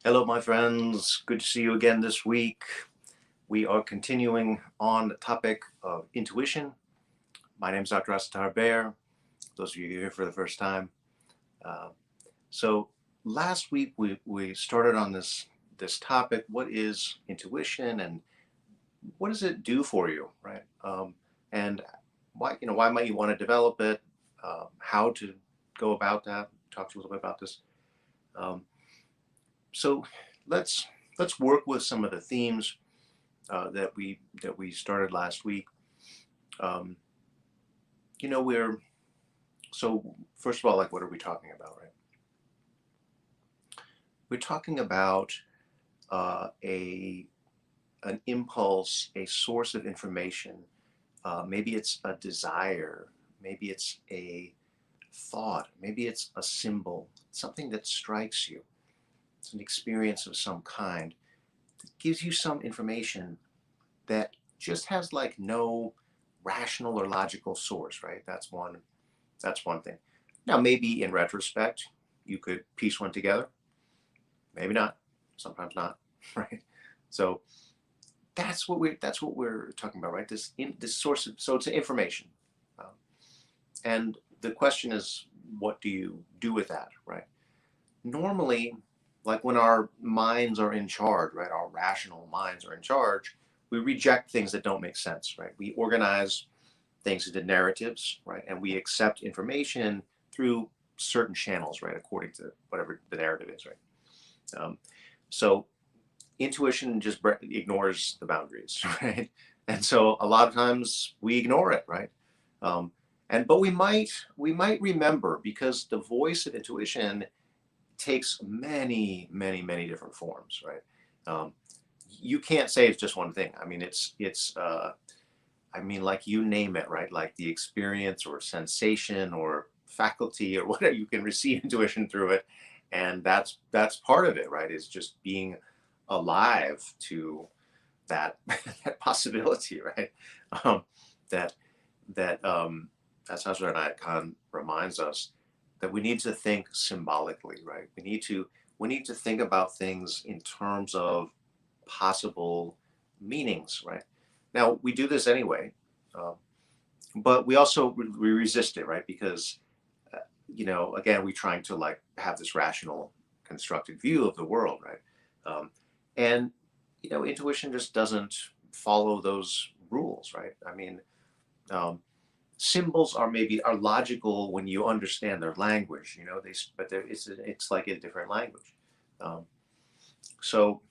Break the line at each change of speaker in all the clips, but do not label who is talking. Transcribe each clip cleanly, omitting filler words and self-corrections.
Hello, my friends. Good to see you again this week. We are continuing on the topic of intuition. My name is Dr. Asatar Bear. Those of you here for the first time. Uh, so last week we started on this topic. What is intuition and what does it do for you, right? And why might you want to develop it? How to go about that? Talk to you a little bit about this. Um, so let's let's work with some of the themes that we started last week. Um, we're so first of all, like, what are we talking about, right? We're talking about a an impulse, a source of information. Maybe it's a desire, maybe it's a thought, maybe it's a symbol, something that strikes you. It's an experience of some kind that gives you some information that just has like no rational or logical source, right? That's one thing. Now, maybe in retrospect, you could piece one together. Maybe not. Sometimes not, right? So that's what we're talking about, right? This source of, so it's information, um, and the question is, what do you do with that, right? Normally, like when our minds are in charge, right? Our rational minds are in charge. We reject things that don't make sense, right? We organize things into narratives, right? And we accept information through certain channels, right? According to whatever the narrative is, right? Um, so intuition just ignores the boundaries, right? And so a lot of times we ignore it, right? Um, but we might remember, because the voice of intuition takes many, many, many different forms, right? Um, you can't say it's just one thing. I mean, like, you name it, right? Like the experience or sensation or faculty or whatever, you can receive intuition through it. And that's part of it, right? Is just being alive to that that possibility, right? Um, that that that's how Icon reminds us that we need to think symbolically, right? We need to think about things in terms of possible meanings, right? Now we do this anyway, uh, but we also we resist it, right? Because again, we're trying to like have this rational, constructed view of the world, right? And intuition just doesn't follow those rules, right? I mean, um, symbols are logical when you understand their language, but it's like a different language. Um, so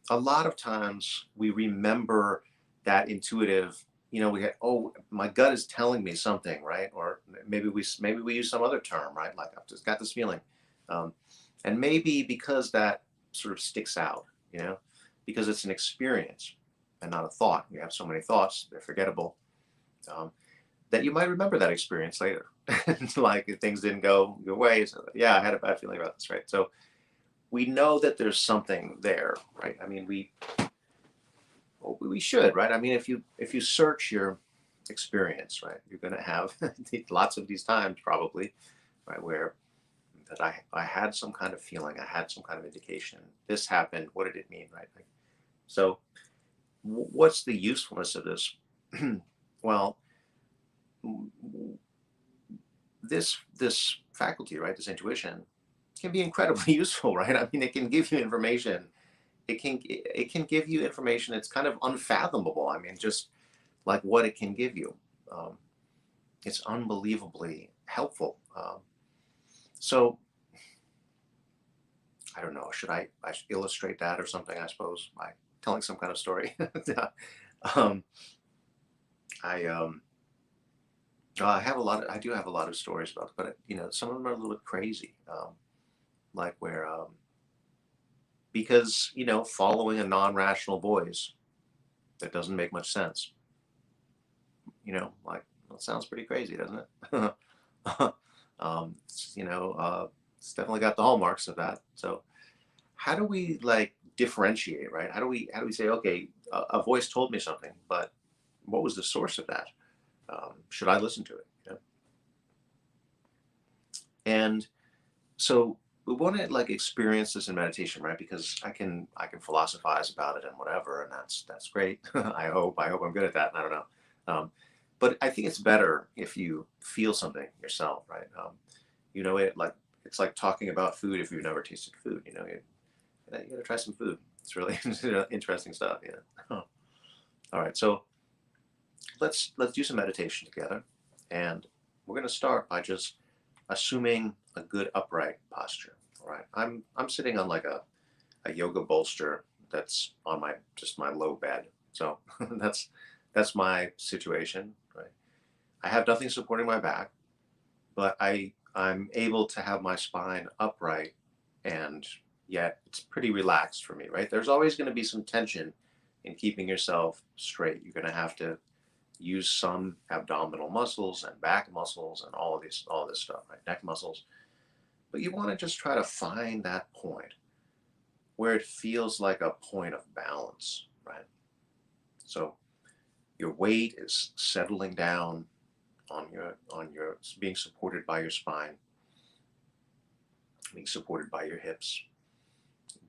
a lot of times we remember that intuitive, we get, oh, my gut is telling me something, right? Or maybe we use some other term, right? Like, I've just got this feeling. um, and maybe because that sort of sticks out, because it's an experience and not a thought. We have so many thoughts, they're forgettable, um, that you might remember that experience later. Like, if things didn't go your way, so yeah, I had a bad feeling about this, right? So we know that there's something there, right? I mean, we should, right? I mean, if you search your experience, right, you're going to have lots of these times probably, right, where that I had some kind of feeling, I had some kind of indication, this happened, what did it mean, right? Like, so what's the usefulness of this? Well, this faculty, right, this intuition, can be incredibly useful, right? I mean, it can give you information. It can give you information that's kind of unfathomable. I mean, just like what it can give you. Um, it's unbelievably helpful. So I don't know. I should illustrate that or something? I suppose by telling some kind of story. um, I I do have a lot of stories about it, but some of them are a little bit crazy. Like where because following a non-rational voice that doesn't make much sense. Like, well, it sounds pretty crazy, doesn't it? It's definitely got the hallmarks of that. So how do we like differentiate, right? How do we say, okay, a voice told me something, but what was the source of that? Should I listen to it? And so we want to like experience this in meditation, right? Because I can philosophize about it and whatever, and that's great. I hope I'm good at that. I don't know, but I think it's better if you feel something yourself, right? It like it's like talking about food if you've never tasted food. You gotta try some food. It's really interesting stuff. Yeah. All right, so let's do some meditation together, and we're gonna start by just assuming a good upright posture. All right, I'm sitting on like a yoga bolster that's on my low bed. So that's my situation, right? I have nothing supporting my back, but I'm able to have my spine upright, and yet it's pretty relaxed for me, right? There's always going to be some tension in keeping yourself straight. You're going to have to use some abdominal muscles and back muscles and all this stuff, right? Neck muscles. But you want to just try to find that point where it feels like a point of balance, right? So your weight is settling down on your being supported by your spine, being supported by your hips,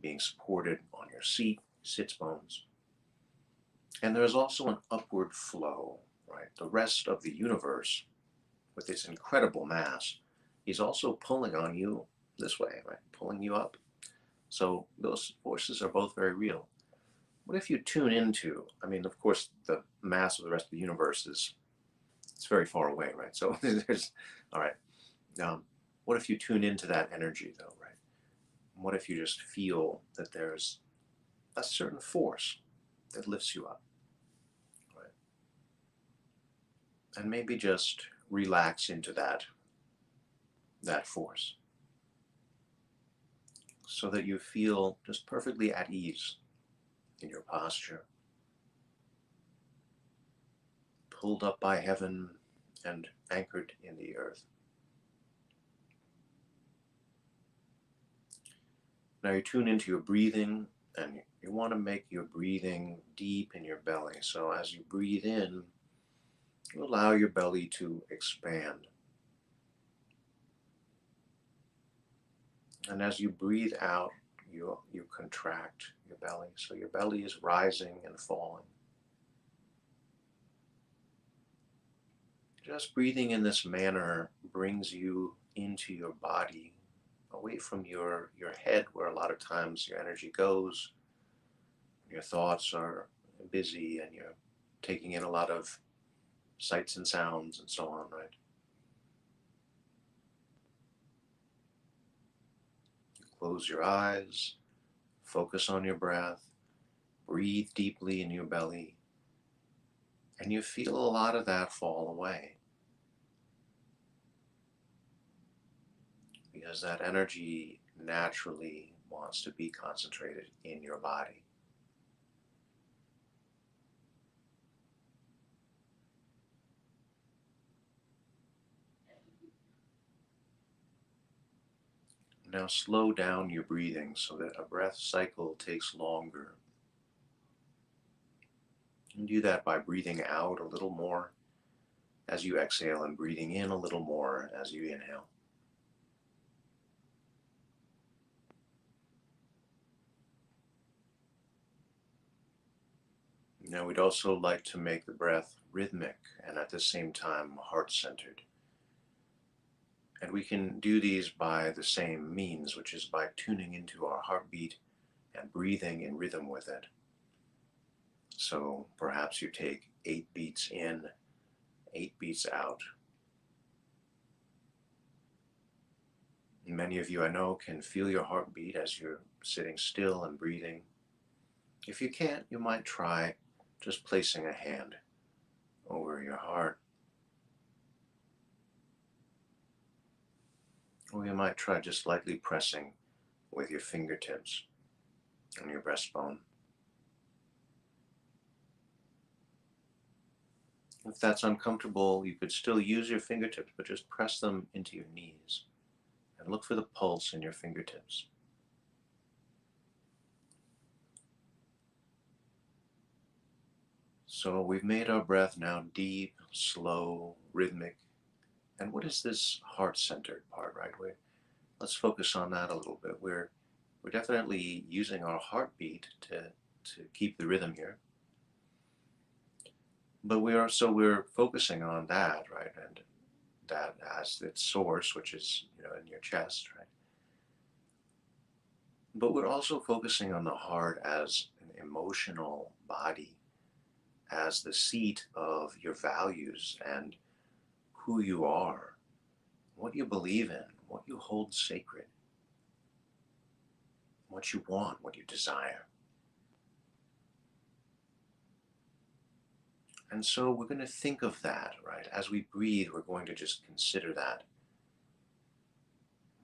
being supported on your sits bones. And there's also an upward flow, right? The rest of the universe, with its incredible mass, is also pulling on you this way, right? Pulling you up. So those forces are both very real. What if you tune into, I mean, of course, the mass of the rest of the universe it's very far away, right? So all right. What if you tune into that energy, though, right? What if you just feel that there's a certain force that lifts you up, right? And maybe just relax into that force so that you feel just perfectly at ease in your posture, pulled up by heaven and anchored in the earth. Now you tune into your breathing, and you want to make your breathing deep in your belly. So as you breathe in, you allow your belly to expand. And as you breathe out, you contract your belly. So your belly is rising and falling. Just breathing in this manner brings you into your body, away from your head, where a lot of times your energy goes. Your thoughts are busy and you're taking in a lot of sights and sounds and so on, right? You close your eyes, focus on your breath, breathe deeply in your belly, and you feel a lot of that fall away. Because that energy naturally wants to be concentrated in your body. Now slow down your breathing so that a breath cycle takes longer. And do that by breathing out a little more as you exhale and breathing in a little more as you inhale. Now we'd also like to make the breath rhythmic and at the same time heart-centered. And we can do these by the same means, which is by tuning into our heartbeat and breathing in rhythm with it. So perhaps you take 8 beats in, 8 beats out. Many of you I know can feel your heartbeat as you're sitting still and breathing. If you can't, you might try just placing a hand over your heart. Or you might try just lightly pressing with your fingertips on your breastbone. If that's uncomfortable, you could still use your fingertips, but just press them into your knees and look for the pulse in your fingertips. So we've made our breath now deep, slow, rhythmic. And what is this heart-centered part, right? let's focus on that a little bit. We're definitely using our heartbeat to keep the rhythm here, but we're focusing on that, right? And that as its source, which is, in your chest, right? But we're also focusing on the heart as an emotional body, as the seat of your values and who you are, what you believe in, what you hold sacred, what you want, what you desire. And so we're going to think of that, right? As we breathe, we're going to just consider that.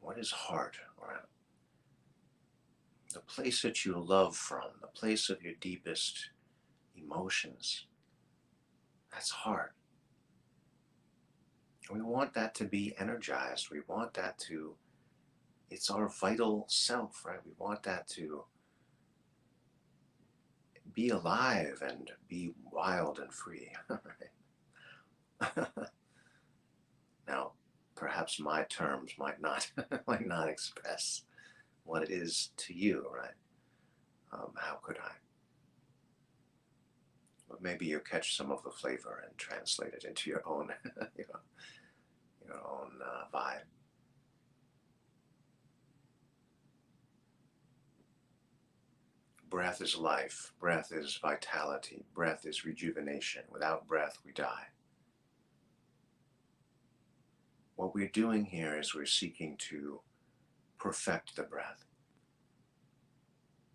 What is heart? Or the place that you love from, the place of your deepest emotions. That's heart. We want that to be energized. We want that to, it's our vital self, right? We want that to be alive and be wild and free. Now, perhaps my terms might not might not express what it is to you, right? How could I? But maybe you catch some of the flavor and translate it into your own, you know, your own vibe. Breath is life. Breath is vitality. Breath is rejuvenation. Without breath, we die. What we're doing here is we're seeking to perfect the breath,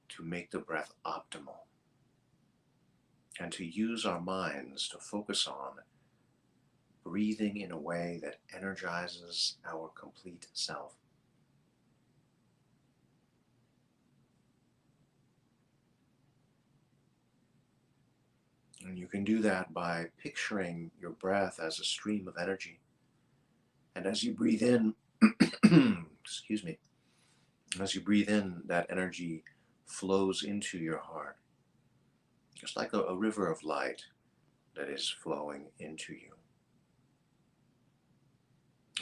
to make the breath optimal, and to use our minds to focus on breathing in a way that energizes our complete self. And you can do that by picturing your breath as a stream of energy. And as you breathe in, excuse me, as you breathe in, that energy flows into your heart, just like a river of light that is flowing into you.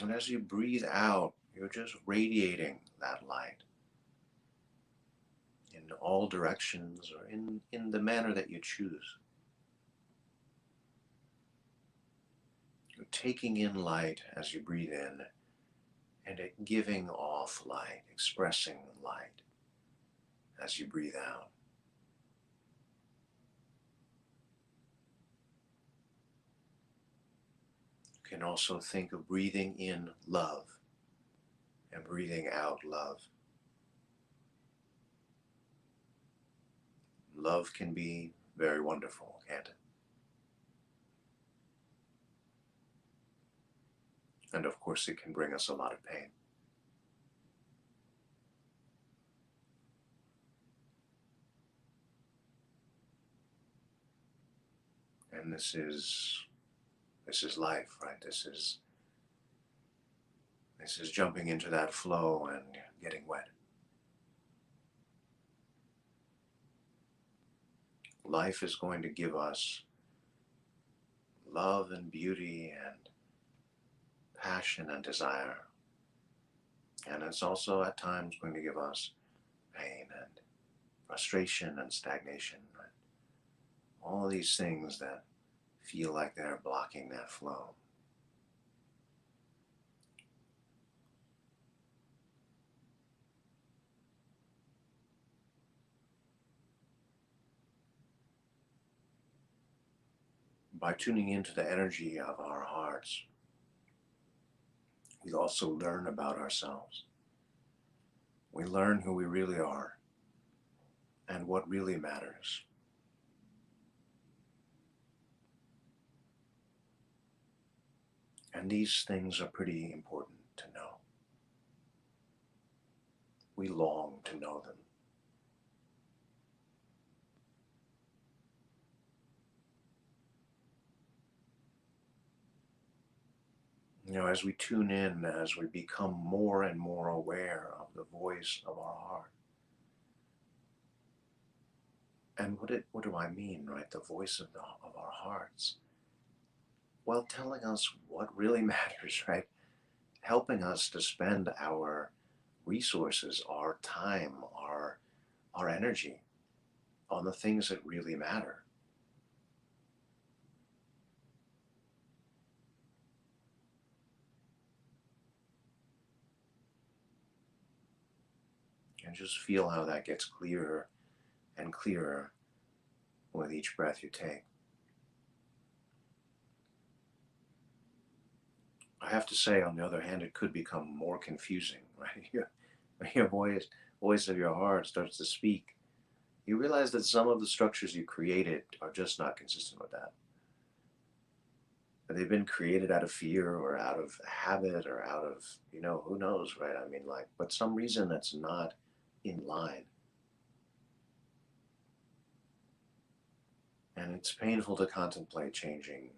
And as you breathe out, you're just radiating that light in all directions or in the manner that you choose. You're taking in light as you breathe in and giving off light, expressing light as you breathe out. You can also think of breathing in love and breathing out love. Love can be very wonderful, can't it? And of course, it can bring us a lot of pain. And this is life, right? This is jumping into that flow and getting wet. Life is going to give us love and beauty and passion and desire. And it's also at times going to give us pain and frustration and stagnation. Right? All these things that feel like they're blocking that flow. By tuning into the energy of our hearts, we also learn about ourselves. We learn who we really are and what really matters. And these things are pretty important to know. We long to know them. As we tune in, as we become more and more aware of the voice of our heart. And what do I mean, right? The voice of our hearts. Well, telling us what really matters, right? Helping us to spend our resources, our time, our energy on the things that really matter. And just feel how that gets clearer and clearer with each breath you take. I have to say, on the other hand, it could become more confusing, right? Your voice of your heart starts to speak. You realize that some of the structures you created are just not consistent with that. They've been created out of fear or out of habit or out of, who knows, right? I mean, like, but some reason that's not in line. And it's painful to contemplate changing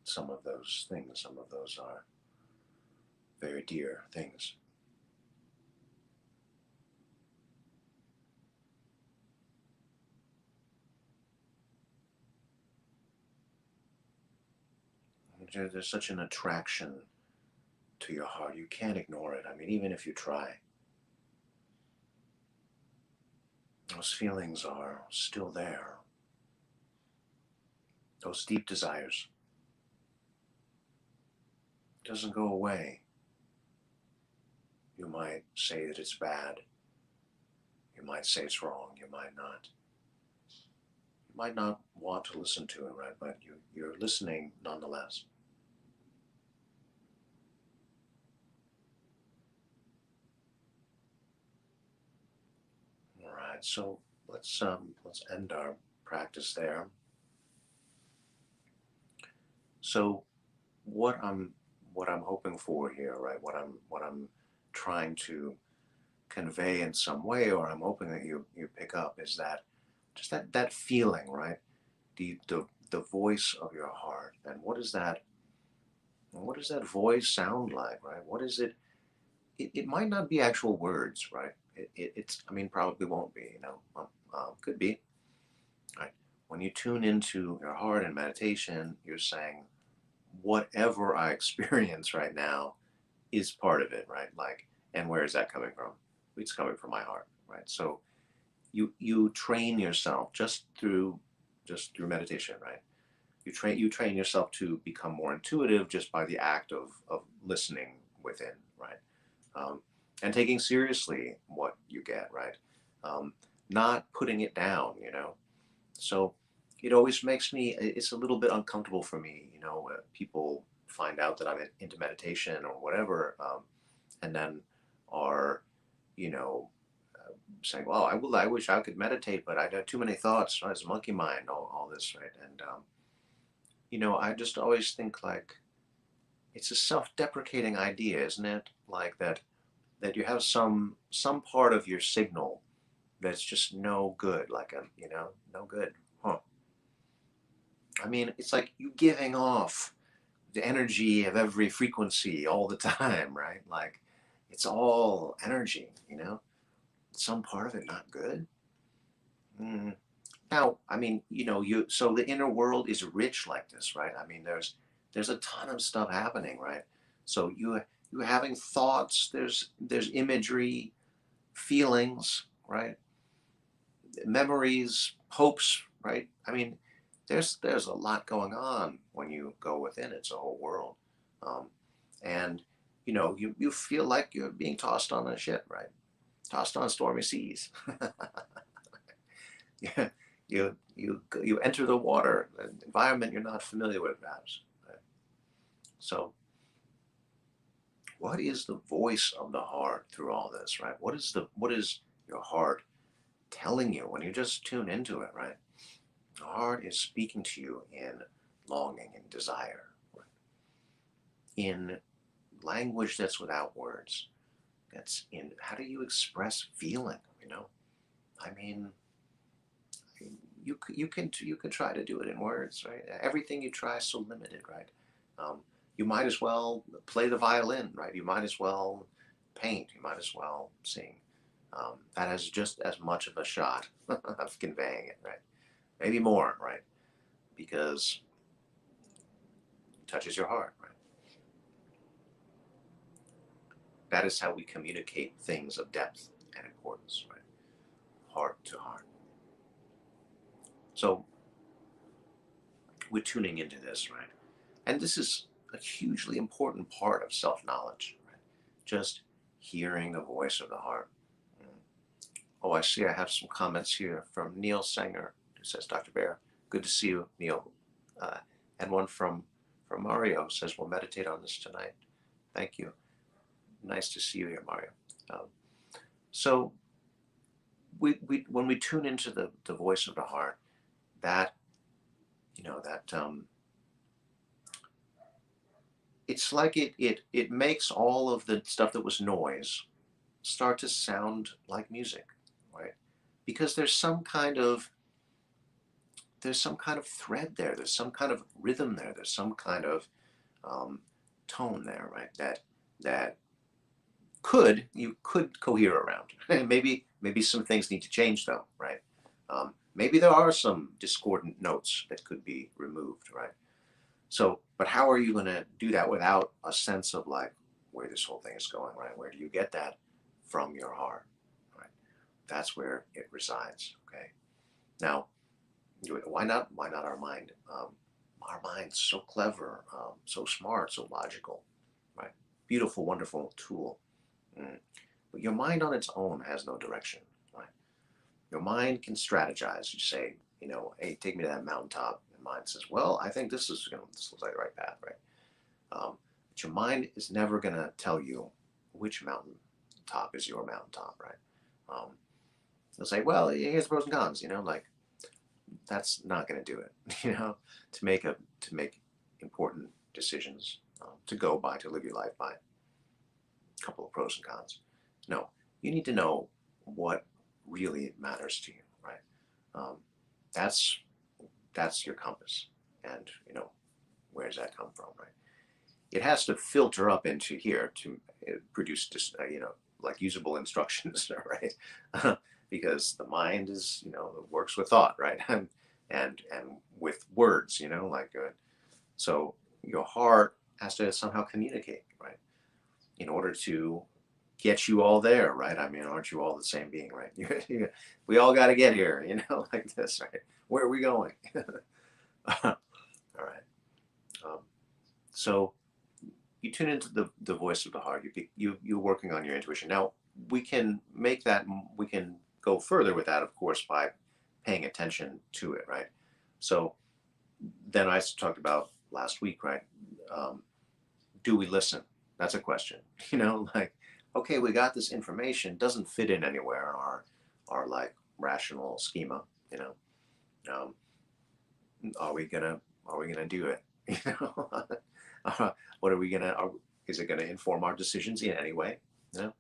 some of those things. Some of those are very dear things. There's such an attraction to your heart. You can't ignore it. I mean, even if you try, those feelings are still there. Those deep desires. It doesn't go away. You might say that it's bad. You might say it's wrong. You might not. You might not want to listen to it, right? But you're listening nonetheless. All right. So let's end our practice there. So what I'm hoping for here, right? What I'm trying to convey in some way, or I'm hoping that you pick up, is that just that feeling, right? The voice of your heart, and what does that voice sound like, right? What is it? It might not be actual words, right? It's, I mean, probably won't be, could be, right? When you tune into your heart in meditation, you're saying, whatever I experience right now is part of it, right? Like, and where is that coming from? It's coming from my heart, right? So you train yourself just through meditation, right? You train yourself to become more intuitive just by the act of listening within, right? Um, and taking seriously what you get, right? Um, Not putting it down, So it always makes me, it's a little bit uncomfortable for me, when people find out that I'm into meditation or whatever, and then are, you know, saying, well, I wish I could meditate, but I got too many thoughts, right? It's monkey mind, all this, right? And, I just always think, like, it's a self-deprecating idea, isn't it? Like that you have some part of your signal that's just no good, like no good. Huh. I mean, it's like you giving off the energy of every frequency all the time, right? Like it's all energy, Some part of it not good. Mm. Now, I mean, so the inner world is rich like this, right? I mean, there's a ton of stuff happening, right? So you having thoughts, there's imagery, feelings, right? Memories, hopes, right? I mean, there's a lot going on when you go within. It's a whole world, um, and you feel like you're being tossed on a ship, right? Tossed on stormy seas. Yeah, you enter the water, an environment you're not familiar with, perhaps. Right? So, what is the voice of the heart through all this, right? What is your heart telling you when you just tune into it, right? The heart is speaking to you in longing and desire, right? In language that's without words. That's in how do you express feeling? I mean, you can try to do it in words, right? Everything you try is so limited, right? Um, you might as well play the violin, right? You might as well paint. You might as well sing. That has just as much of a shot of conveying it, right? Maybe more, right? Because it touches your heart, right? that is how we communicate things of depth and importance, right? Heart to heart. So we're tuning into this, right? And this is a hugely important part of self-knowledge, right? Just hearing the voice of the heart. Mm. Oh, I see I have some comments here from Neil Sanger, who says, Dr. Bear, good to see you, Neil. Uh, and one from Mario says, we'll meditate on this tonight. Thank you. Nice to see you here, Mario. Um, so when we tune into the voice of the heart, that, that it's like it makes all of the stuff that was noise start to sound like music, right? Because there's some kind of thread there, there's some kind of rhythm there, there's some kind of um, tone there, right? That you could cohere around. Maybe some things need to change though, right? Maybe there are some discordant notes that could be removed, right? So, but how are you going to do that without a sense of like where this whole thing is going, right? Where do you get that from your heart, right? That's where it resides. Okay. Now, why not our mind? Our mind's so clever, so smart, so logical, right? Beautiful, wonderful tool. Mm. But your mind on its own has no direction, right? Your mind can strategize. You say, hey, take me to that mountaintop. And mind says, well, I think this looks like the right path, right? But your mind is never going to tell you which mountaintop is your mountaintop, right? Um, They'll say, well, here's the pros and cons, like that's not going to do it, to make important decisions, to go by, to live your life by. A couple of pros and cons. No, you need to know what really matters to you, right? Um, that's your compass, and where does that come from, right? It has to filter up into here to produce just like usable instructions, right? Because the mind is works with thought, right? and with words, so your heart has to somehow communicate, right? In order to get you all there, right? I mean, aren't you all the same being, right? We all got to get here, like this, right? Where are we going? All right. Um, so you tune into the voice of the heart. You're working on your intuition. Now we can make that. We can go further with that, of course, by paying attention to it, right? So then I talked about last week, right? Do we listen? That's a question. Like, okay, we got this information, doesn't fit in anywhere in our like rational schema. Um, are we gonna do it? What are we gonna? Is it gonna inform our decisions in any way? You know.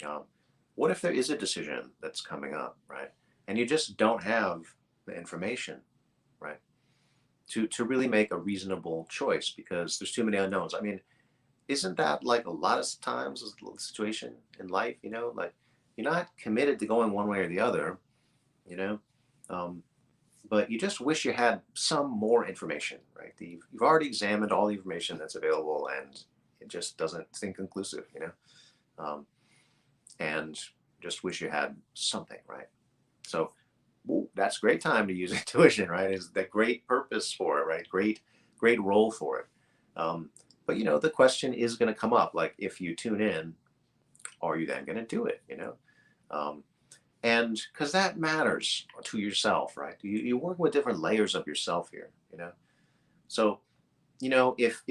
Um, what if there is a decision that's coming up, right? And you just don't have the information, right? To really make a reasonable choice because there's too many unknowns. I mean, isn't that like a lot of times the situation in life? Like you're not committed to going one way or the other, you know, um, but you just wish you had some more information, right? You've already examined all the information that's available, and it just doesn't seem conclusive, um, and just wish you had something, right? So that's a great time to use intuition, right? Is the great purpose for it, right? Great role for it. But the question is going to come up, like if you tune in, are you then going to do it? Um, and because that matters to yourself, right? You work with different layers of yourself here, So, if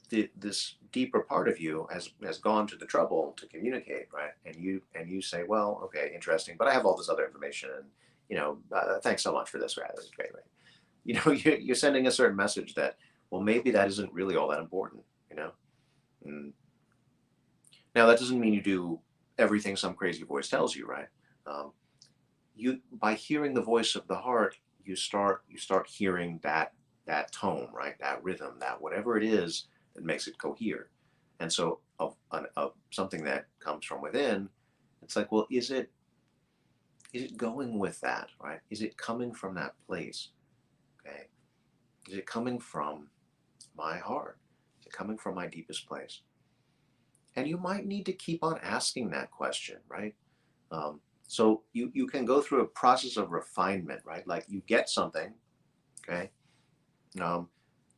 this deeper part of you has gone to the trouble to communicate, right? And you say, well, okay, interesting, but I have all this other information, and thanks so much for this, right? That's great, right? You're sending a certain message that, well, maybe that isn't really all that important, Mm. Now that doesn't mean you do everything some crazy voice tells you, right? Um, you by hearing the voice of the heart, you start hearing that tone, right? That rhythm, that whatever it is that makes it cohere. And so of something that comes from within, it's like, well, is it going with that, right? Is it coming from that place? Okay. Is it coming from my heart? Is it coming from my deepest place? And you might need to keep on asking that question, right? So you can go through a process of refinement, right? Like you get something, okay? Um,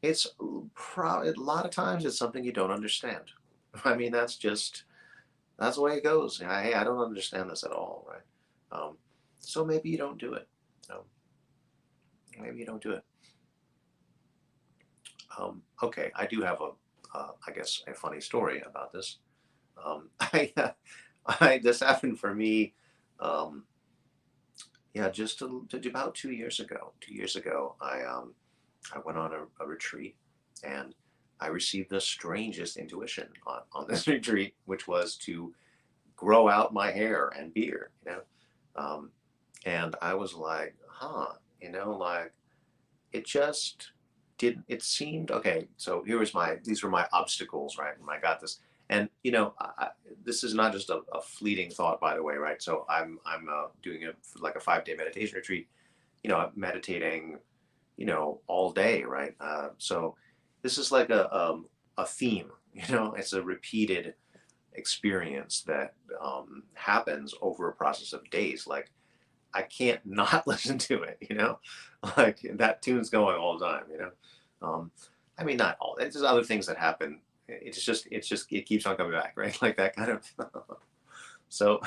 it's a lot of times it's something you don't understand. I mean, that's the way it goes. Hey, I don't understand this at all, right? So maybe you don't do it. Um, maybe you don't do it. Okay, I do have I guess, a funny story about this. This happened for me. Um, yeah, just about 2 years ago. 2 years ago, I went on a retreat, and I received the strangest intuition on this retreat, which was to grow out my hair and beard. Um, and I was like, huh, like it just didn't. It seemed okay. So these were my obstacles, right? When I got this, and this is not just a fleeting thought, by the way, right? So I'm doing like a 5 day meditation retreat. I'm meditating, all day, right? So this is like a theme. It's a repeated experience that happens over a process of days. Like I can't not listen to it, like that tune's going all the time. I mean, not all. There's other things that happen. It keeps on coming back, right? Like that kind of. So,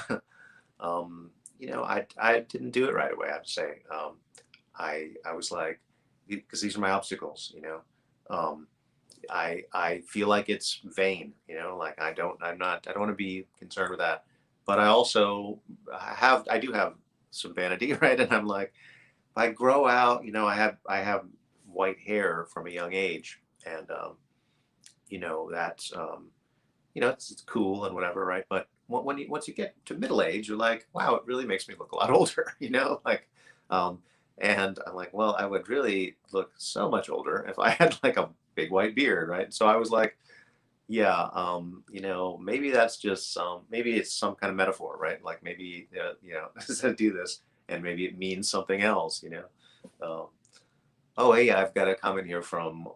I didn't do it right away. I have to say, I was like, because these are my obstacles. Um, I feel like it's vain. Like I don't want to be concerned with that. But I do have some vanity, right? And I'm like, if I grow out, I have white hair from a young age, and that's it's cool and whatever, right? But once you get to middle age, you're like, wow, it really makes me look a lot older, like, um, and I'm like, well, I would really look so much older if I had like a big white beard, right? So I was like, yeah, maybe that's just maybe it's some kind of metaphor, right? Like maybe, do this, and maybe it means something else. Um, oh, hey, I've got a comment here from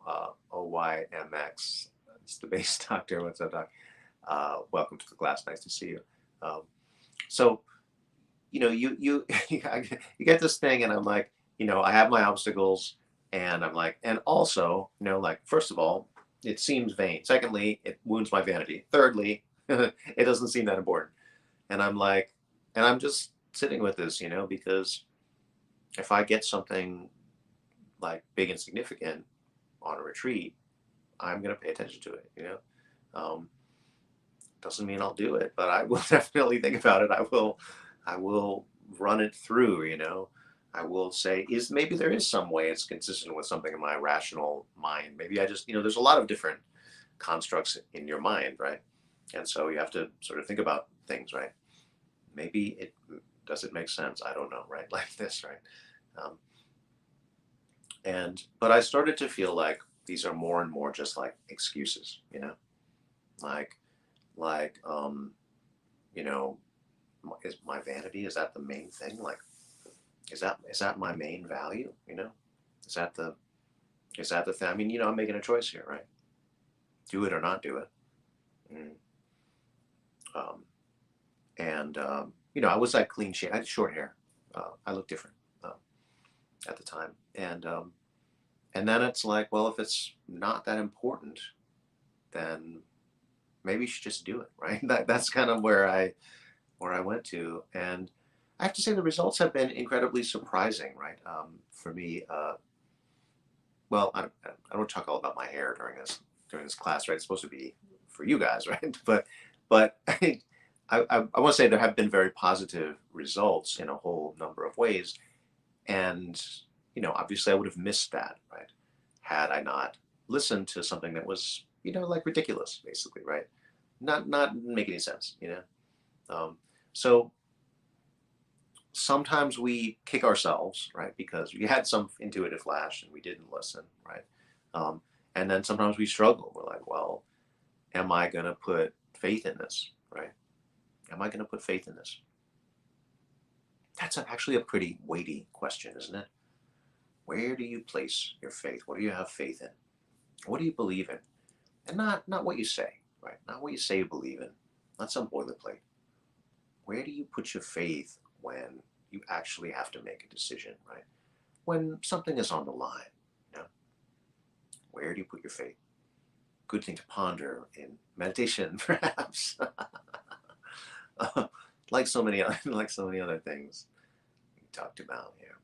OYMX. It's the base doctor. What's up, doc? Welcome to the class. Nice to see you. Um, so, you you get this thing, and I'm like, I have my obstacles, and I'm like, and also, like, first of all, it seems vain. Secondly, it wounds my vanity. Thirdly, it doesn't seem that important. And I'm like, and I'm just sitting with this, because if I get something like big and significant on a retreat, I'm gonna pay attention to it. Um, doesn't mean I'll do it, but I will definitely think about it. I will run it through. I will say, is maybe there is some way it's consistent with something in my rational mind. Maybe I just, there's a lot of different constructs in your mind, right? And so you have to sort of think about things, right? Maybe it does it make sense? I don't know, right? Like this, right? Um, but I started to feel like these are more and more just like excuses, like like you know is my vanity, is that the main thing? Like, is that my main value? Is that the thing? I mean, I'm making a choice here, right? Do it or not do it. Mm. um, and I was like clean shave. I had short hair. I looked different at the time, and then it's like, well, if it's not that important, then maybe you should just do it, right? That's kind of where I went to, and I have to say the results have been incredibly surprising, right? For me, well, I don't want to talk all about my hair during this class, right? It's supposed to be for you guys, right? But I want to say there have been very positive results in a whole number of ways, and obviously I would have missed that, right, had I not listened to something that was like ridiculous, basically, right? Not make any sense. Um, so sometimes we kick ourselves, right, because we had some intuitive flash and we didn't listen, right? And then sometimes we struggle. We're like, well, am I going to put faith in this, right? Am I going to put faith in this? That's actually a pretty weighty question, isn't it? Where do you place your faith? What do you have faith in? What do you believe in? And not what you say. right? Not what you say you believe in, not some boilerplate. Where do you put your faith when you actually have to make a decision, right? When something is on the line, you know, where do you put your faith? Good thing to ponder in meditation, perhaps. Like so many other, like so many other things we talked about here.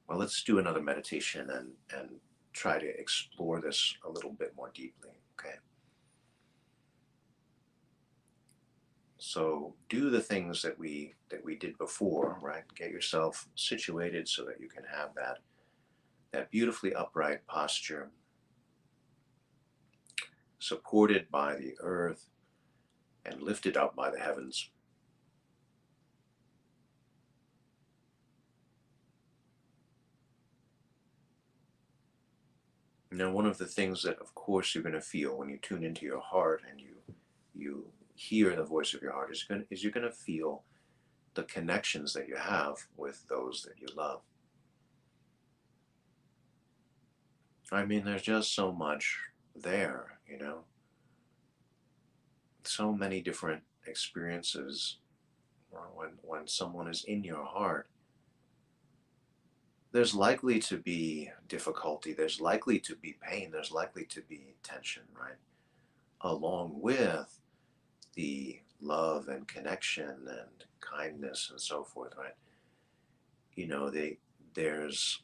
Well, let's do another meditation and try to explore this a little bit more deeply. Okay. So do the things that we did before, right? Get yourself situated so that you can have that beautifully upright posture, supported by the earth and lifted up by the heavens. Now, one of the things that, of course, you're going to feel when you tune into your heart and you hear the voice of your heart is you're going to feel the connections that you have with those that you love. I mean, there's just so much there, so many different experiences. When someone is in your heart, there's likely to be difficulty, there's likely to be pain, there's likely to be tension, right? Along with the love and connection and kindness and so forth, right? There's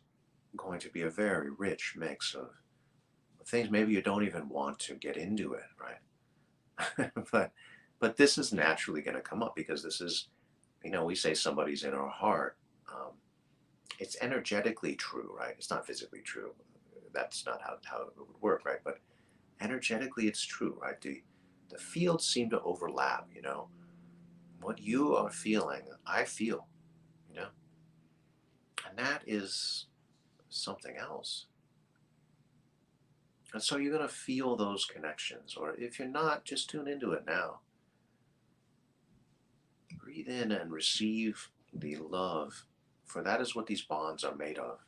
going to be a very rich mix of things maybe you don't even want to get into it, right? but this is naturally going to come up because this is, we say somebody's in our heart. Um, it's energetically true, right? It's not physically true. That's not how it would work, right? But energetically, it's true, right? The fields seem to overlap. What you are feeling, I feel, you know, and that is something else. And so you're going to feel those connections, or if you're not, just tune into it now. Breathe in and receive the love, for that is what these bonds are made of.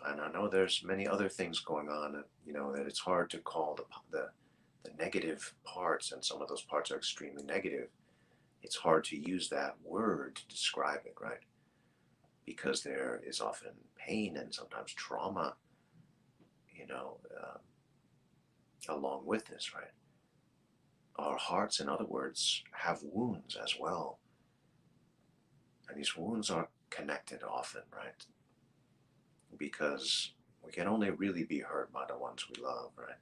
And I know there's many other things going on that it's hard to call the negative parts, and some of those parts are extremely negative. It's hard to use that word to describe it, right? Because there is often pain and sometimes trauma, you know, uh, along with this, right? Our hearts, in other words, have wounds as well. And these wounds are connected often, right? Because we can only really be hurt by the ones we love, right?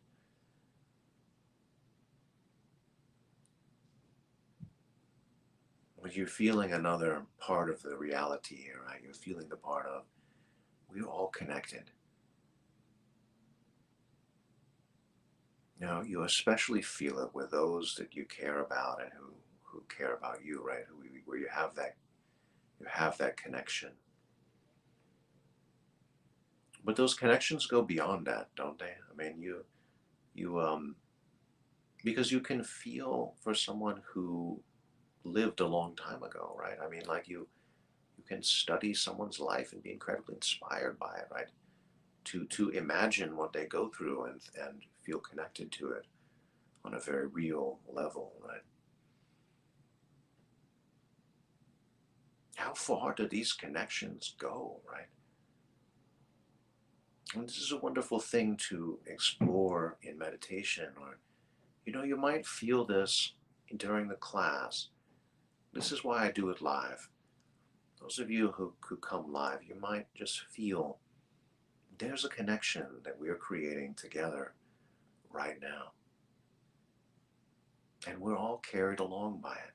But you're feeling another part of the reality here, right? You're feeling the part of we're all connected. You especially feel it with those that you care about and who care about you, right? Where you have that connection. But those connections go beyond that, don't they? I mean, you because you can feel for someone who lived a long time ago, right? I mean, like you can study someone's life and be incredibly inspired by it, right? To imagine what they go through and feel connected to it on a very real level, right? How far do these connections go, right? And this is a wonderful thing to explore in meditation, or you might feel this during the class. This is why I do it live. Those of you who could come live, you might just feel there's a connection that we're creating together right now. And we're all carried along by it.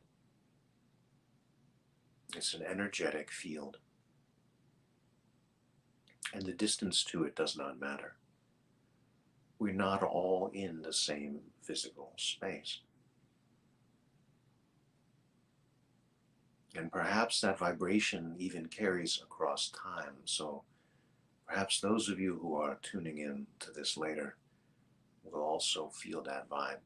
It's an energetic field. And the distance to it does not matter. We're not all in the same physical space. And perhaps that vibration even carries across time. So perhaps those of you who are tuning in to this later will also feel that vibe.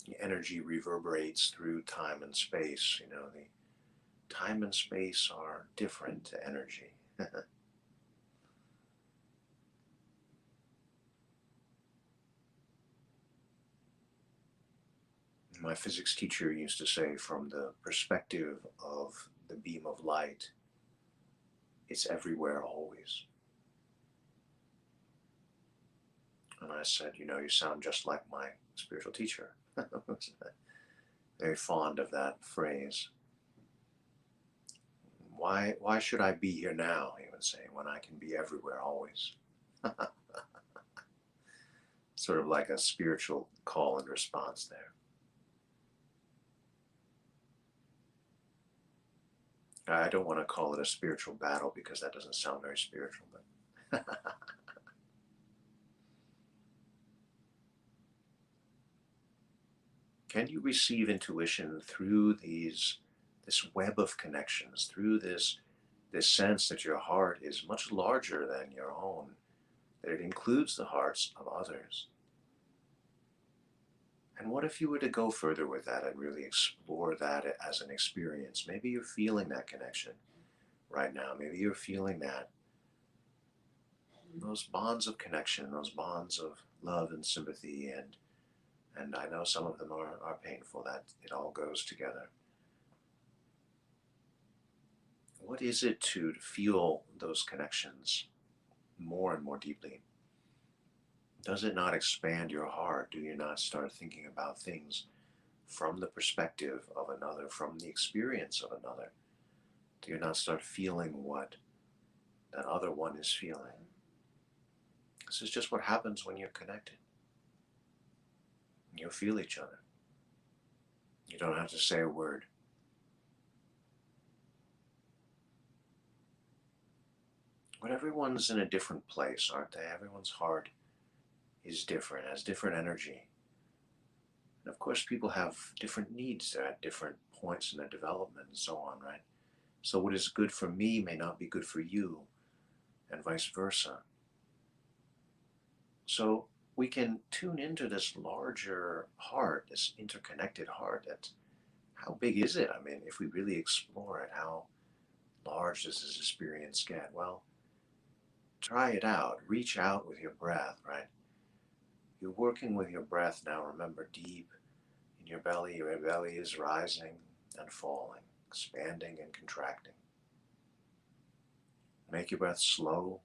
The energy reverberates through time and space. Time and space are different to energy. My physics teacher used to say, from the perspective of the beam of light, it's everywhere always. And I said, you sound just like my spiritual teacher. Very fond of that phrase. Why should I be here now, he would say, when I can be everywhere always? Sort of like a spiritual call and response there. I don't want to call it a spiritual battle because that doesn't sound very spiritual, but can you receive intuition through this web of connections, through this sense that your heart is much larger than your own, that it includes the hearts of others? And what if you were to go further with that and really explore that as an experience? Maybe you're feeling that connection right now. Maybe you're feeling those bonds of connection, those bonds of love and sympathy, and I know some of them are painful, that it all goes together. What is it to feel those connections more and more deeply? Does it not expand your heart? Do you not start thinking about things from the perspective of another, from the experience of another? Do you not start feeling what that other one is feeling? This is just what happens when you're connected. You'll feel each other. You don't have to say a word. But everyone's in a different place, aren't they? Everyone's heart is different, has different energy. And of course, people have different needs. They're at different points in their development and so on, right? So what is good for me may not be good for you, and vice versa. So we can tune into this larger heart, this interconnected heart. How big is it? I mean, if we really explore it, how large does this experience get? Well, try it out. Reach out with your breath, right? You're working with your breath now. Remember, deep in your belly is rising and falling, expanding and contracting. Make your breath slow.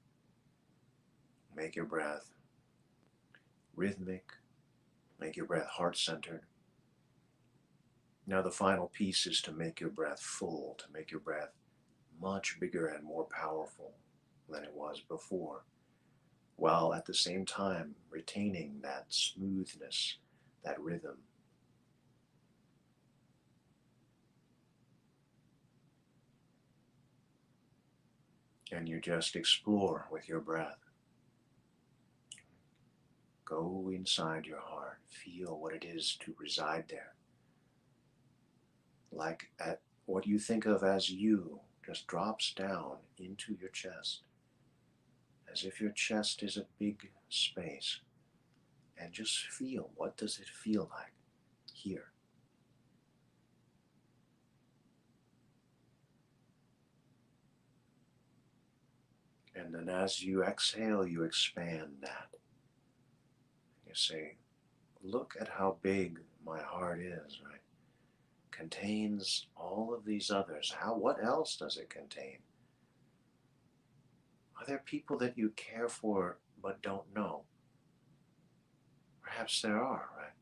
Make your breath rhythmic. Make your breath heart-centered. Now the final piece is to make your breath full, to make your breath much bigger and more powerful than it was before, while at the same time retaining that smoothness, that rhythm. And you just explore with your breath. Go inside your heart. Feel what it is to reside there. Like at what you think of as you just drops down into your chest, as if your chest is a big space. And just feel, what does it feel like here? And then as you exhale, you expand that. You say, look at how big my heart is, right? Contains all of these others. What else does it contain? Are there people that you care for but don't know? Perhaps there are, right?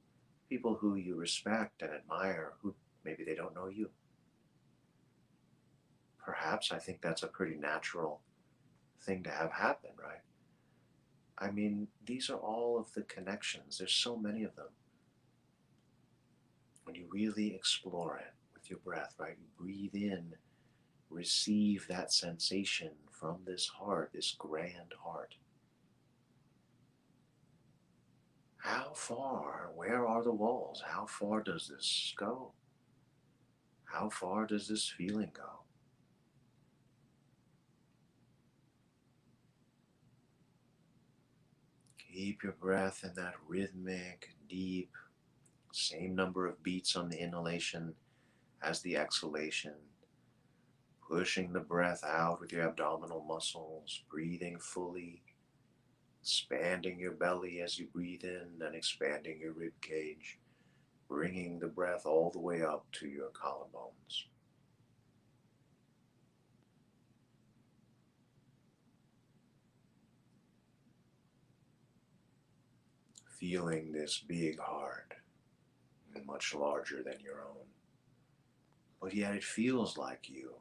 People who you respect and admire who maybe they don't know you. Perhaps I think that's a pretty natural thing to have happen, right? I mean, these are all of the connections. There's so many of them. When you really explore it with your breath, right? You breathe in, receive that sensation from this heart, this grand heart. How far? Where are the walls? How far does this go? How far does this feeling go? Keep your breath in that rhythmic, deep, same number of beats on the inhalation as the exhalation. Pushing the breath out with your abdominal muscles, breathing fully, expanding your belly as you breathe in and expanding your rib cage, bringing the breath all the way up to your collarbones. Feeling this big heart, much larger than your own. But yet it feels like you,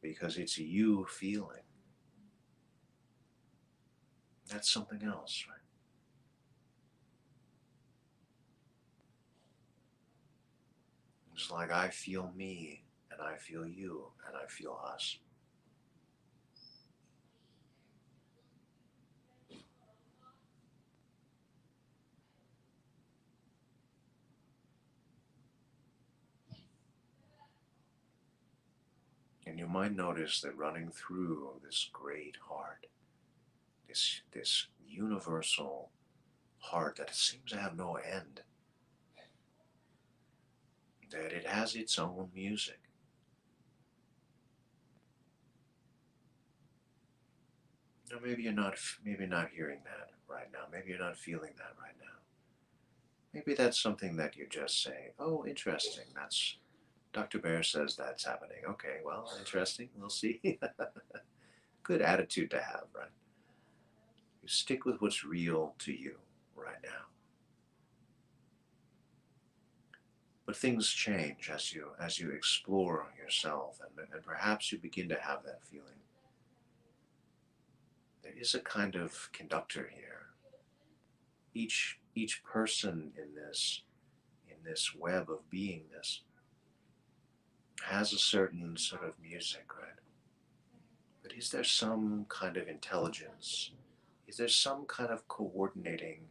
because it's you feeling. That's something else, right? It's like I feel me, and I feel you, and I feel us. And you might notice that running through this great heart, this universal heart that seems to have no end, that it has its own music. Now maybe not hearing that right now. Maybe you're not feeling that right now. Maybe that's something that you just say, oh, interesting. That's Dr. Bear says that's happening. Okay, well, interesting. We'll see. Good attitude to have, right? You stick with what's real to you right now. But things change as you explore yourself, and perhaps you begin to have that feeling. There is a kind of conductor here. Each person in this web of beingness has a certain sort of music, right? But is there some kind of intelligence? Is there some kind of coordinating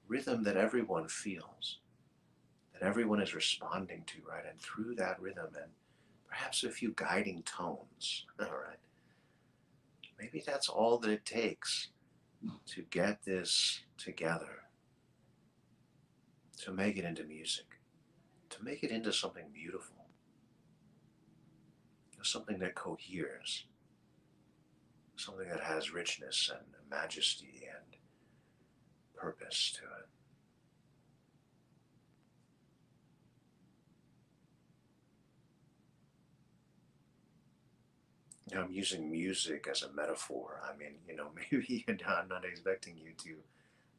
rhythm that everyone feels, that everyone is responding to, right? And through that rhythm, and perhaps a few guiding tones, all right? Maybe that's all that it takes to get this together, to make it into music, to make it into something beautiful, something that coheres, something that has richness and majesty and purpose to it. You know, I'm using music as a metaphor. I mean, maybe I'm not expecting you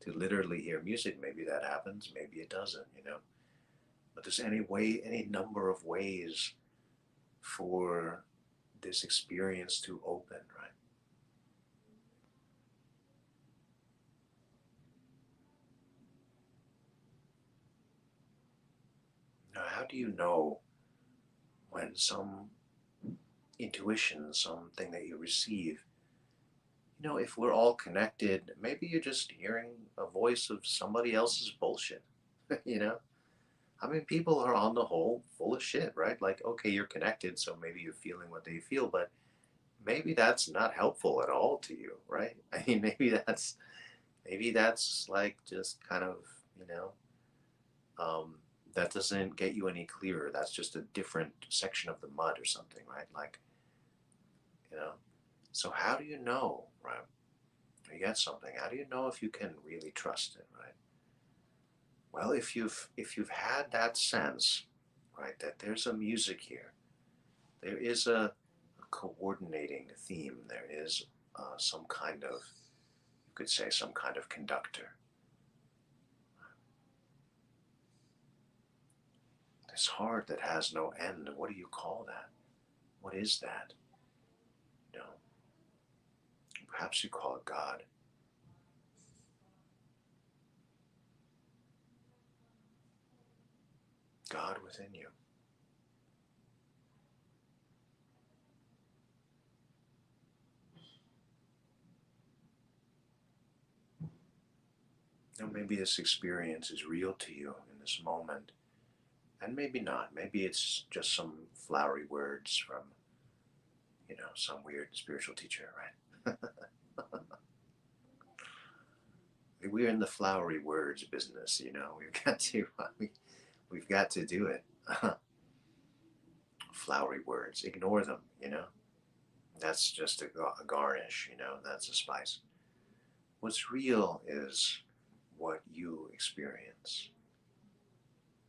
to literally hear music. Maybe that happens, maybe it doesn't. But there's any number of ways for this experience to open, right? Now, how do you know when some intuition, something that you receive, if we're all connected, maybe you're just hearing a voice of somebody else's bullshit, you know? I mean, people are on the whole full of shit, right? Like, okay, you're connected, so maybe you're feeling what they feel, but maybe that's not helpful at all to you, right? I mean, maybe that's like just kind of, you know, um, that doesn't get you any clearer. That's just a different section of the mud or something, right? Like, you know. So how do you know, right? You get something. How do you know if you can really trust it, right? Well, if you've had that sense, right, that there's a music here, there is a coordinating theme, there is some kind of, you could say, some kind of conductor. This heart that has no end, what do you call that? What is that? You know, perhaps you call it God. God within you. Now, maybe this experience is real to you in this moment, and maybe not. Maybe it's just some flowery words from, some weird spiritual teacher, right? We're in the flowery words business. We've got to do it. flowery words. Ignore them, you know. That's just a garnish, you know, that's a spice. What's real is what you experience.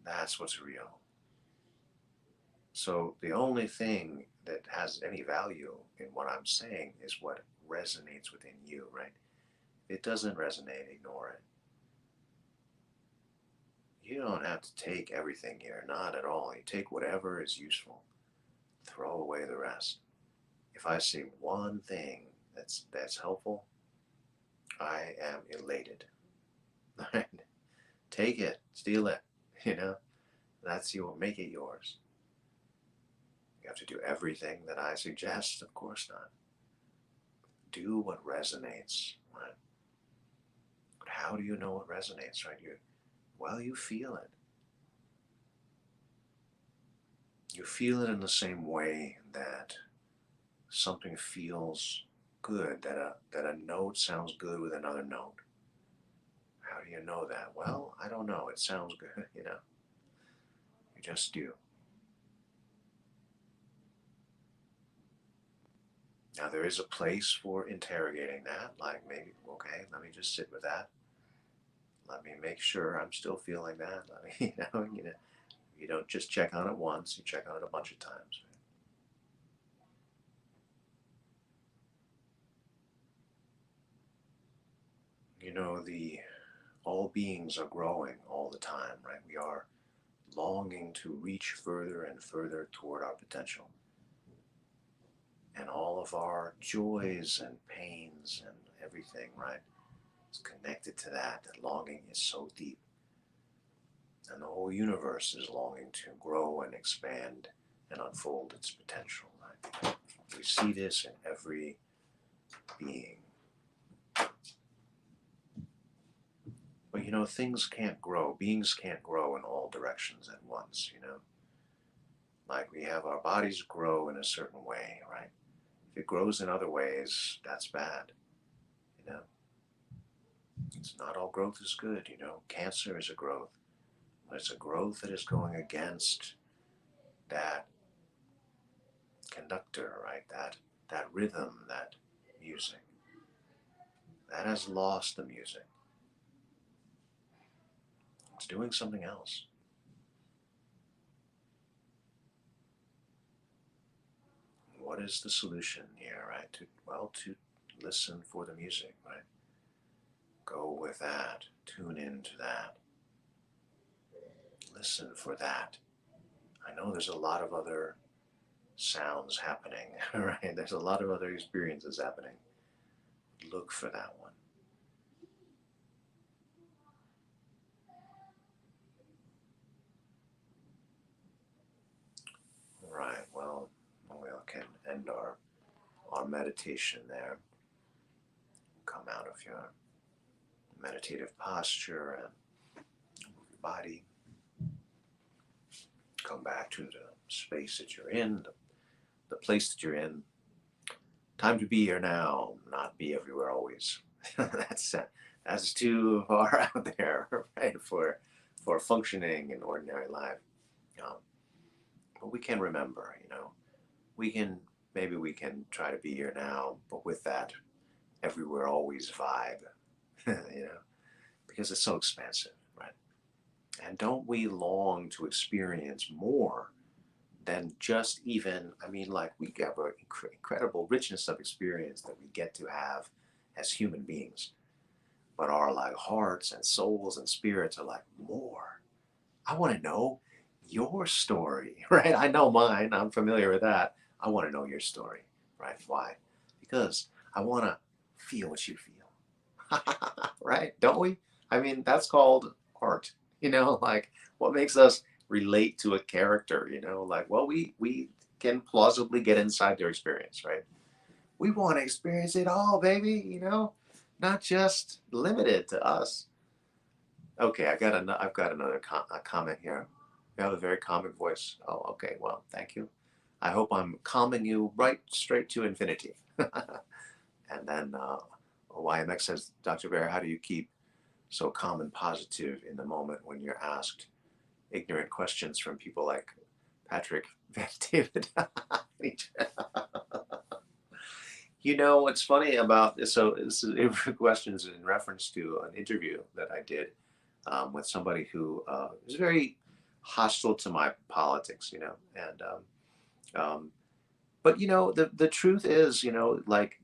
That's what's real. So the only thing that has any value in what I'm saying is what resonates within you, right? If it doesn't resonate, ignore it. You don't have to take everything here, not at all. You take whatever is useful, throw away the rest. If I say one thing that's helpful, I am elated. Take it, steal it, you know. That's your, make it yours. You have to do everything that I suggest, of course not. Do what resonates, right? But how do you know what resonates, right? Well, you feel it. You feel it in the same way that something feels good, that a note sounds good with another note. How do you know that? Well, I don't know. It sounds good, you know. You just do. Now, there is a place for interrogating that, like maybe, okay, let me just sit with that. Let me make sure I'm still feeling that. Let me, you know, you don't just check on it once, you check on it a bunch of times. You know, all beings are growing all the time, right? We are longing to reach further and further toward our potential. And all of our joys and pains and everything, right, is connected to that. That longing is so deep. And the whole universe is longing to grow and expand and unfold its potential, right? We see this in every being. But you know, things can't grow, beings can't grow in all directions at once, you know. Like we have our bodies grow in a certain way, right? If it grows in other ways, that's bad, you know. It's not all growth is good, you know. Cancer is a growth, but it's a growth that is going against that conductor, right? That rhythm, that music. That has lost the music. It's doing something else. What is the solution here, right? To listen for the music, right? Go with that. Tune into that. Listen for that. I know there's a lot of other sounds happening, right? There's a lot of other experiences happening. Look for that one. Right, well, we can end our meditation there. Come out of your meditative posture and move your body. Come back to the space that you're in, the place that you're in. Time to be here now, not be everywhere always. That's too far out there, right? For functioning in ordinary life. Um, but we can remember, you know, maybe we can try to be here now, but with that everywhere always vibe, you know, because it's so expansive, right? And don't we long to experience more than just even, I mean, like we have an incredible richness of experience that we get to have as human beings. But our like hearts and souls and spirits are like, more. I want to know your story, right? I know mine. I'm familiar with that. I want to know your story, right? Why? Because I want to feel what you feel, right? Don't we? I mean, that's called art, you know, like what makes us relate to a character, you know, like, well, we can plausibly get inside their experience, right? We want to experience it all, baby, you know, not just limited to us. Okay, I've got another comment here. You have a very calming voice. Oh, okay. Well, thank you. I hope I'm calming you right straight to infinity. And then YMX says, Dr. Bear, how do you keep so calm and positive in the moment when you're asked ignorant questions from people like Patrick Van David. You know what's funny about this? So this is questions in reference to an interview that I did with somebody who was very hostile to my politics, and but the truth is, like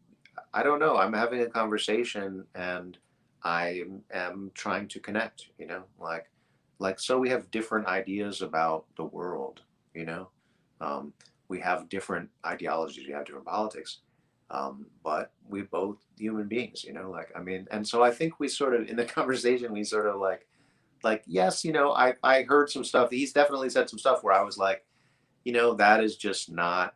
I don't know, I'm having a conversation and I am trying to connect, like so we have different ideas about the world, you know, um, we have different ideologies, we have different politics, but we both human beings, like I mean, and so I think we sort of in the conversation we sort of like yes, I heard some stuff. He's definitely said some stuff where I was like, that is just not,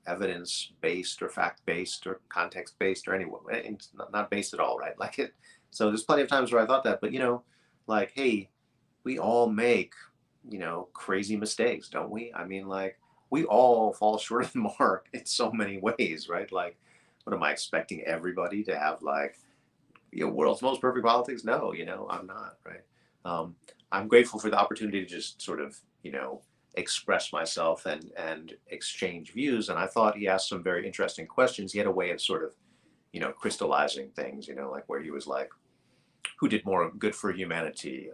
evidence based or fact based or context based or anyway, it's not based at all, right? Like it. So there's plenty of times where I thought that, but like, hey, we all make, crazy mistakes, don't we? I mean, like, we all fall short of the mark in so many ways, right? Like, what am I expecting everybody to have like, world's most perfect politics? No, I'm not, right? Um, I'm grateful for the opportunity to just sort of, express myself and exchange views. And I thought he asked some very interesting questions. He had a way of sort of, crystallizing things, like where he was like, who did more good for humanity?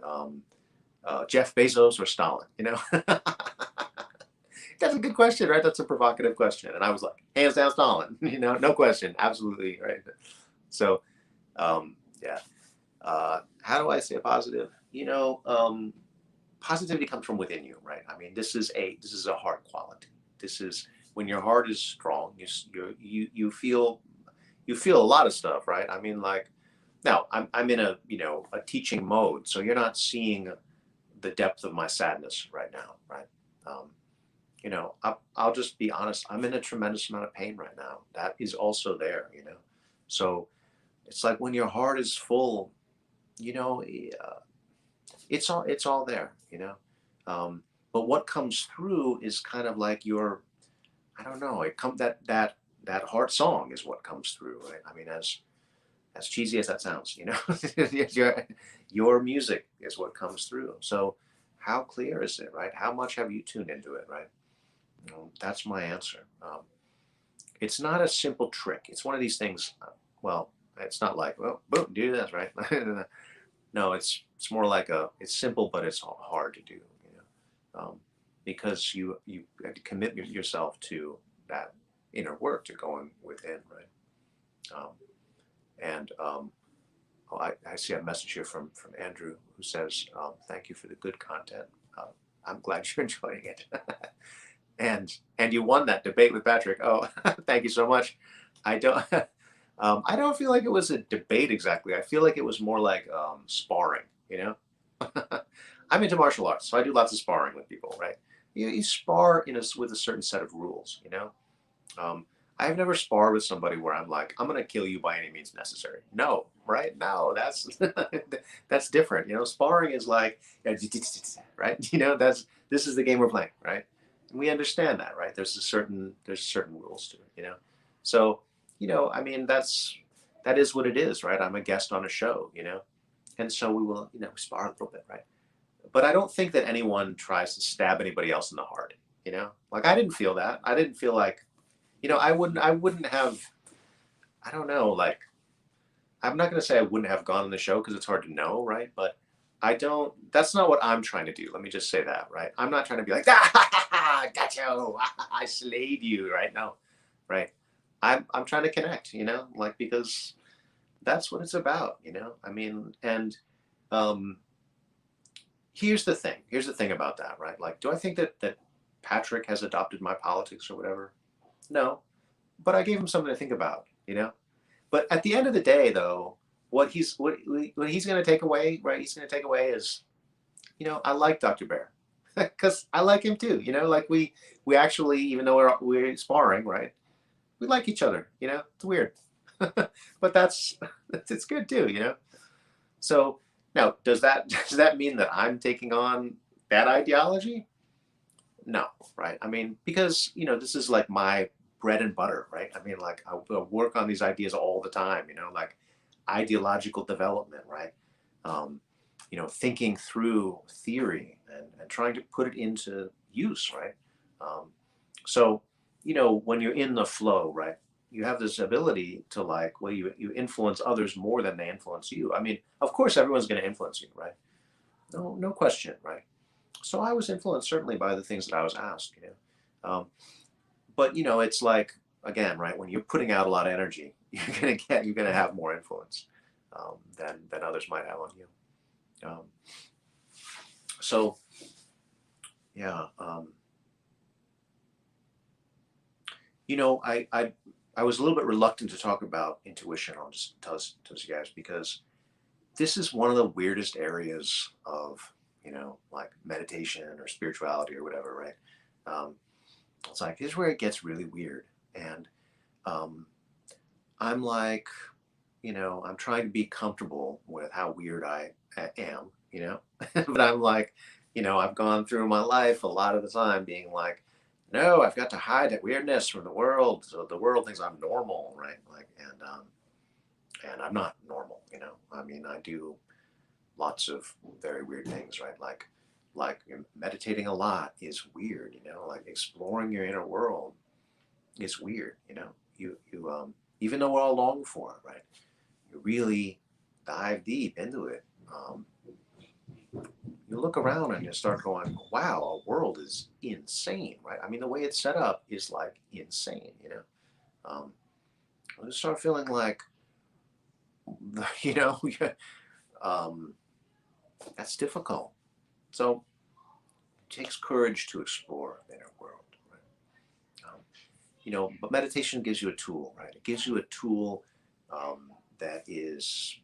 Jeff Bezos or Stalin? That's a good question, right? That's a provocative question. And I was like, hands down, Stalin. No question, absolutely, right? So, yeah. How do I stay positive? Positivity comes from within you, right? I mean, this is a heart quality. This is when your heart is strong. You feel a lot of stuff, right? I mean, like now I'm in a teaching mode, so you're not seeing the depth of my sadness right now, right? Um, I'll just be honest. I'm in a tremendous amount of pain right now. That is also there, So it's like when your heart is full, you know, it's all there, but what comes through is kind of like your, I don't know, it come that heart song is what comes through, right? I mean, as cheesy as that sounds, your music is what comes through. So how clear is it, right? How much have you tuned into it, right? That's my answer. It's not a simple trick. It's one of these things. Well, it's not like, well, boom, do this, right? No, it's more like it's simple, but it's hard to do, because you have to commit yourself to that inner work, to going within, right? Um, and oh, I see a message here from Andrew who says, "Thank you for the good content. Uh, I'm glad you're enjoying it." and you won that debate with Patrick. Oh, thank you so much. I don't I don't feel like it was a debate exactly. I feel like it was more like sparring. I'm into martial arts, so I do lots of sparring with people. Right? You spar with a certain set of rules. I've never sparred with somebody where I'm like, I'm gonna kill you by any means necessary. No, right? No, that's that's different. Sparring is like, right? This is the game we're playing, right? And we understand that, right? There's certain rules to it, So, I mean, that is what it is, right? I'm a guest on a show, and so we will, spar a little bit, right? But I don't think that anyone tries to stab anybody else in the heart, Like I didn't feel that. I didn't feel like, I wouldn't have, I don't know, like, I'm not going to say I wouldn't have gone on the show because it's hard to know, right? But that's not what I'm trying to do. Let me just say that, right? I'm not trying to be like, got you, I slayed you, right? No, right? I'm trying to connect, like, because that's what it's about, I mean, and um, here's the thing about that, right? Like, do I think that Patrick has adopted my politics or whatever? No, but I gave him something to think about, But at the end of the day, though, what he's going to take away, right? He's going to take away is, I like Dr. Bear because I like him too. Like we actually, even though we're sparring, right? We like each other. It's weird, but it's good too. So now, does that does that mean that I'm taking on that ideology? No, right? I mean, because this is like my bread and butter, right? I mean, like I work on these ideas all the time, like ideological development, right? Um, thinking through theory and trying to put it into use, right? So, when you're in the flow, right, you have this ability to like, well, you influence others more than they influence you. I mean, of course, everyone's going to influence you, right? No question, right? So I was influenced certainly by the things that I was asked. But it's like, again, right, when you're putting out a lot of energy, you're gonna have more influence than others might have on you. Um, so yeah, I was a little bit reluctant to talk about intuition. I'll just tell you guys because this is one of the weirdest areas of like meditation or spirituality or whatever, right? Um, it's like this is where it gets really weird, and um, I'm like, I'm trying to be comfortable with how weird I am. But I'm like, I've gone through my life a lot of the time being like, no, I've got to hide that weirdness from the world, so the world thinks I'm normal, right? Like, and I'm not normal. I mean, I do lots of very weird things, right? Like meditating a lot is weird. Like exploring your inner world is weird. You even though we're all long for it, right? You really dive deep into it. You look around and you start going, wow, our world is insane, right? I mean, the way it's set up is like insane. Um, you start feeling like, you know, um, that's difficult. So it takes courage to explore the inner world, right? But meditation gives you a tool, right? It gives you a tool that is,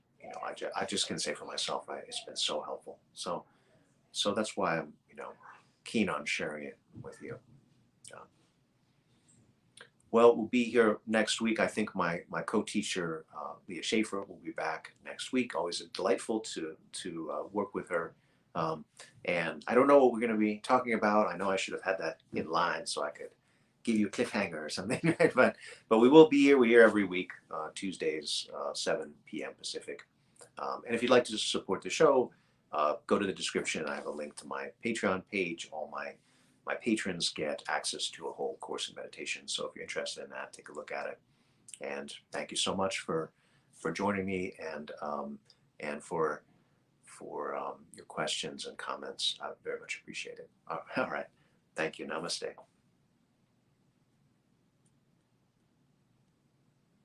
I just can say for myself, right? It's been so helpful. So that's why I'm, keen on sharing it with you. Uh, well, we'll be here next week. I think my co-teacher, Leah Schaefer, will be back next week. Always delightful to work with her. And I don't know what we're going to be talking about. I know I should have had that in line so I could give you a cliffhanger or something, right? But we will be here. We're here every week, Tuesdays, 7 p.m. Pacific. And if you'd like to support the show, go to the description. I have a link to my Patreon page. All my patrons get access to a whole course in meditation. So if you're interested in that, take a look at it. And thank you so much for joining me and for your questions and comments. I very much appreciate it. All right. Thank you. Namaste.